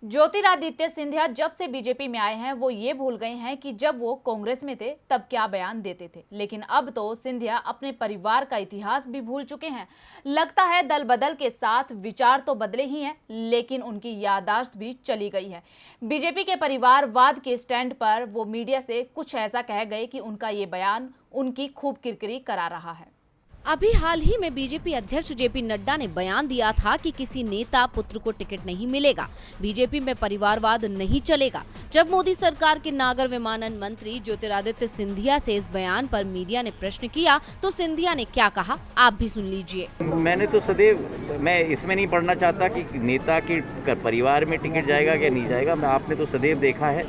ज्योतिरादित्य सिंधिया जब से बीजेपी में आए हैं वो ये भूल गए हैं कि जब वो कांग्रेस में थे तब क्या बयान देते थे। लेकिन अब तो सिंधिया अपने परिवार का इतिहास भी भूल चुके हैं। लगता है दल बदल के साथ विचार तो बदले ही हैं, लेकिन उनकी याददाश्त भी चली गई है। बीजेपी के परिवारवाद के स्टैंड पर वो मीडिया से कुछ ऐसा कह गए कि उनका ये बयान उनकी खूब किरकिरी करा रहा है। अभी हाल ही में बीजेपी अध्यक्ष जेपी नड्डा ने बयान दिया था कि किसी नेता पुत्र को टिकट नहीं मिलेगा, बीजेपी में परिवारवाद नहीं चलेगा। जब मोदी सरकार के नागर विमानन मंत्री ज्योतिरादित्य सिंधिया से इस बयान पर मीडिया ने प्रश्न किया तो सिंधिया ने क्या कहा, आप भी सुन लीजिए। मैंने तो सदैव, मैं इसमें नहीं पढ़ना चाहता कि नेता के परिवार में टिकट जाएगा या नहीं जाएगा। आपने तो सदैव देखा है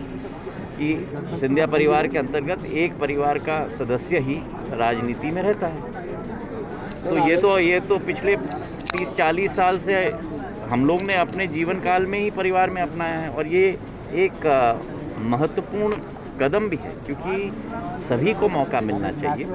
कि सिंधिया परिवार के अंतर्गत एक परिवार का सदस्य ही राजनीति में रहता है। तो ये तो पिछले 30-40 साल से हम लोग ने अपने जीवन काल में ही परिवार में अपनाया है, और ये एक महत्वपूर्ण कदम भी है, क्योंकि सभी को मौका मिलना चाहिए।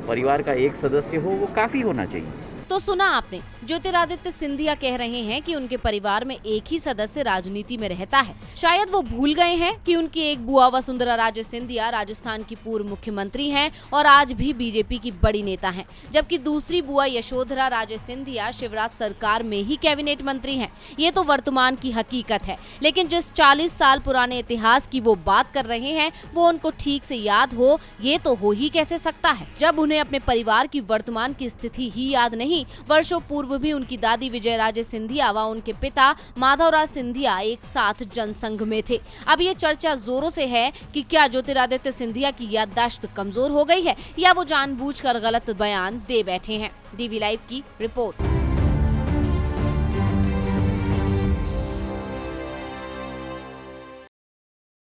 परिवार का एक सदस्य हो वो काफ़ी होना चाहिए। तो सुना आपने, ज्योतिरादित्य सिंधिया कह रहे हैं कि उनके परिवार में एक ही सदस्य राजनीति में रहता है। शायद वो भूल गए हैं कि उनकी एक बुआ वसुंधरा राजे सिंधिया राजस्थान की पूर्व मुख्यमंत्री हैं और आज भी बीजेपी की बड़ी नेता हैं, जबकि दूसरी बुआ यशोधरा राजे सिंधिया शिवराज सरकार में ही कैबिनेट मंत्री हैं। ये तो वर्तमान की हकीकत है, लेकिन जिस 40 साल पुराने इतिहास की वो बात कर रहे हैं वो उनको ठीक से याद हो, ये तो हो ही कैसे सकता है जब उन्हें अपने परिवार की वर्तमान की स्थिति ही याद नहीं। वर्षों पूर्व भी उनकी दादी विजय राजे सिंधिया व उनके पिता माधवराज सिंधिया एक साथ जनसंघ में थे। अब ये चर्चा जोरों से है कि क्या ज्योतिरादित्य सिंधिया की याददाश्त कमजोर हो गई है या वो जानबूझकर गलत बयान दे बैठे हैं। डीवी लाइव की रिपोर्ट।